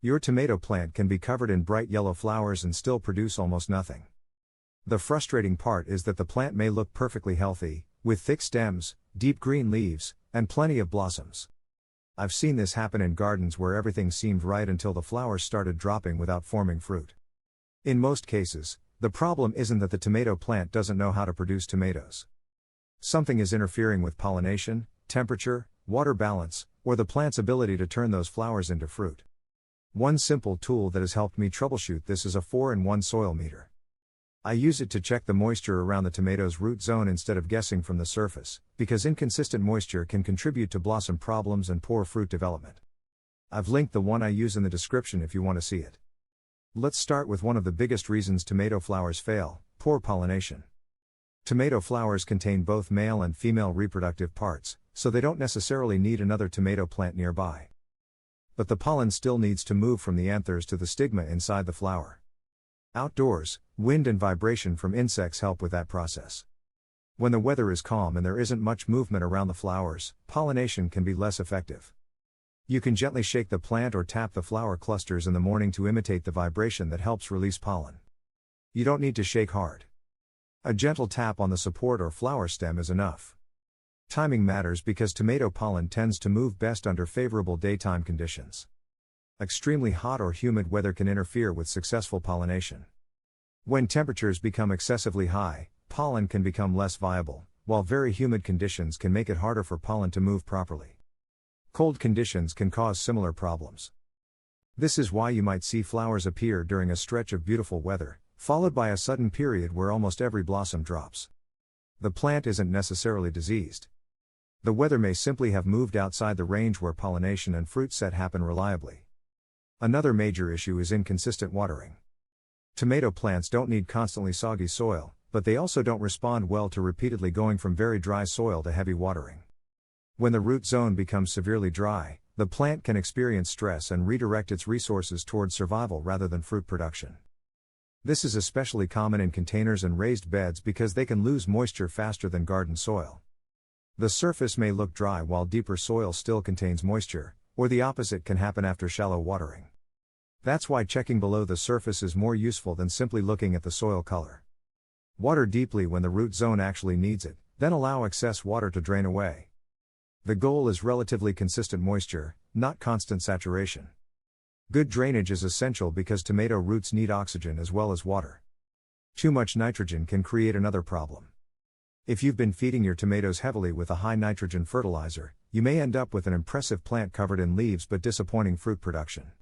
Your tomato plant can be covered in bright yellow flowers and still produce almost nothing. The frustrating part is that the plant may look perfectly healthy, with thick stems, deep green leaves, and plenty of blossoms. I've seen this happen in gardens where everything seemed right until the flowers started dropping without forming fruit. In most cases, the problem isn't that the tomato plant doesn't know how to produce tomatoes. Something is interfering with pollination, temperature, water balance, or the plant's ability to turn those flowers into fruit. One simple tool that has helped me troubleshoot this is a 4-in-1 soil meter. I use it to check the moisture around the tomato's root zone instead of guessing from the surface, because inconsistent moisture can contribute to blossom problems and poor fruit development. I've linked the one I use in the description if you want to see it. Let's start with one of the biggest reasons tomato flowers fail: poor pollination. Tomato flowers contain both male and female reproductive parts, so they don't necessarily need another tomato plant nearby. But the pollen still needs to move from the anthers to the stigma inside the flower. Outdoors, wind and vibration from insects help with that process. When the weather is calm and there isn't much movement around the flowers, pollination can be less effective. You can gently shake the plant or tap the flower clusters in the morning to imitate the vibration that helps release pollen. You don't need to shake hard. A gentle tap on the support or flower stem is enough. Timing matters because tomato pollen tends to move best under favorable daytime conditions. Extremely hot or humid weather can interfere with successful pollination. When temperatures become excessively high, pollen can become less viable, while very humid conditions can make it harder for pollen to move properly. Cold conditions can cause similar problems. This is why you might see flowers appear during a stretch of beautiful weather, followed by a sudden period where almost every blossom drops. The plant isn't necessarily diseased. The weather may simply have moved outside the range where pollination and fruit set happen reliably. Another major issue is inconsistent watering. Tomato plants don't need constantly soggy soil, but they also don't respond well to repeatedly going from very dry soil to heavy watering. When the root zone becomes severely dry, the plant can experience stress and redirect its resources towards survival rather than fruit production. This is especially common in containers and raised beds because they can lose moisture faster than garden soil. The surface may look dry while deeper soil still contains moisture, or the opposite can happen after shallow watering. That's why checking below the surface is more useful than simply looking at the soil color. Water deeply when the root zone actually needs it, then allow excess water to drain away. The goal is relatively consistent moisture, not constant saturation. Good drainage is essential because tomato roots need oxygen as well as water. Too much nitrogen can create another problem. If you've been feeding your tomatoes heavily with a high nitrogen fertilizer, you may end up with an impressive plant covered in leaves but disappointing fruit production.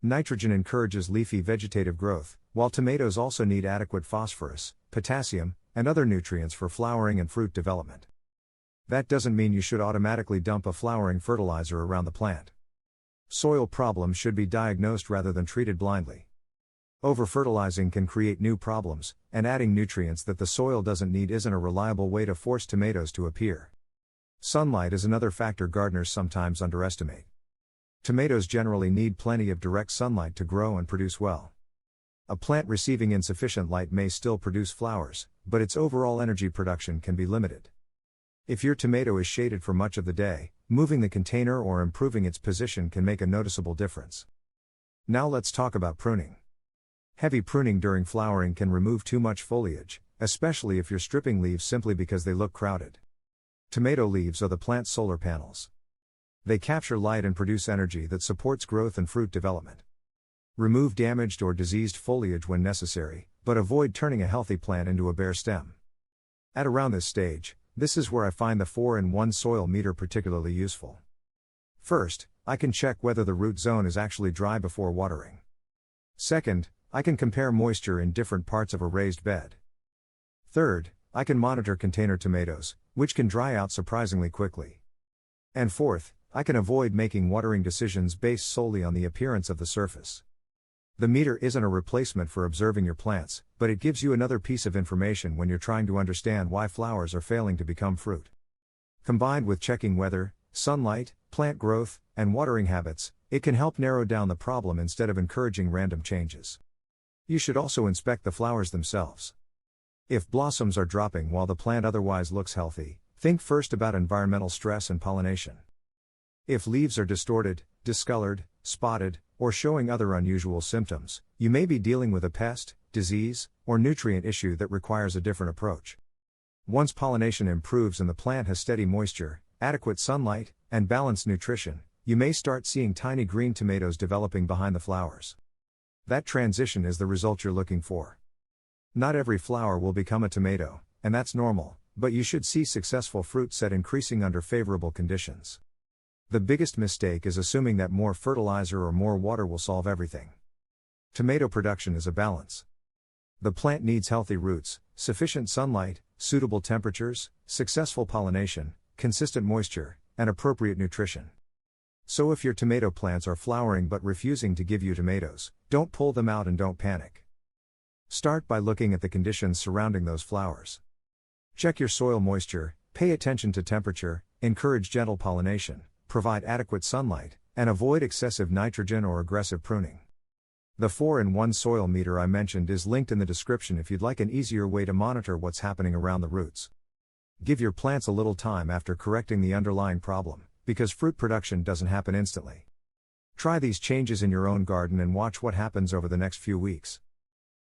Nitrogen encourages leafy vegetative growth, while tomatoes also need adequate phosphorus, potassium, and other nutrients for flowering and fruit development. That doesn't mean you should automatically dump a flowering fertilizer around the plant. Soil problems should be diagnosed rather than treated blindly. Over-fertilizing can create new problems, and adding nutrients that the soil doesn't need isn't a reliable way to force tomatoes to appear. Sunlight is another factor gardeners sometimes underestimate. Tomatoes generally need plenty of direct sunlight to grow and produce well. A plant receiving insufficient light may still produce flowers, but its overall energy production can be limited. If your tomato is shaded for much of the day, moving the container or improving its position can make a noticeable difference. Now let's talk about pruning. Heavy pruning during flowering can remove too much foliage, especially if you're stripping leaves simply because they look crowded. Tomato leaves are the plant's solar panels. They capture light and produce energy that supports growth and fruit development. Remove damaged or diseased foliage when necessary, but avoid turning a healthy plant into a bare stem. At around this stage, this is where I find the 4-in-1 soil meter particularly useful. First, I can check whether the root zone is actually dry before watering. Second, I can compare moisture in different parts of a raised bed. Third, I can monitor container tomatoes, which can dry out surprisingly quickly. And fourth, I can avoid making watering decisions based solely on the appearance of the surface. The meter isn't a replacement for observing your plants, but it gives you another piece of information when you're trying to understand why flowers are failing to become fruit. Combined with checking weather, sunlight, plant growth, and watering habits, it can help narrow down the problem instead of encouraging random changes. You should also inspect the flowers themselves. If blossoms are dropping while the plant otherwise looks healthy, think first about environmental stress and pollination. If leaves are distorted, discolored, spotted, or showing other unusual symptoms, you may be dealing with a pest, disease, or nutrient issue that requires a different approach. Once pollination improves and the plant has steady moisture, adequate sunlight, and balanced nutrition, you may start seeing tiny green tomatoes developing behind the flowers. That transition is the result you're looking for. Not every flower will become a tomato, and that's normal, but you should see successful fruit set increasing under favorable conditions. The biggest mistake is assuming that more fertilizer or more water will solve everything. Tomato production is a balance. The plant needs healthy roots, sufficient sunlight, suitable temperatures, successful pollination, consistent moisture, and appropriate nutrition. So if your tomato plants are flowering but refusing to give you tomatoes, don't pull them out and don't panic. Start by looking at the conditions surrounding those flowers. Check your soil moisture, pay attention to temperature, encourage gentle pollination, provide adequate sunlight, and avoid excessive nitrogen or aggressive pruning. The 4-in-1 soil meter I mentioned is linked in the description if you'd like an easier way to monitor what's happening around the roots. Give your plants a little time after correcting the underlying problem, because fruit production doesn't happen instantly. Try these changes in your own garden and watch what happens over the next few weeks.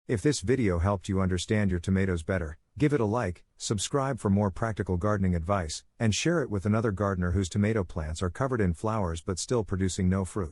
If this video helped you understand your tomatoes better, give it a like, subscribe for more practical gardening advice, and share it with another gardener whose tomato plants are covered in flowers but still producing no fruit.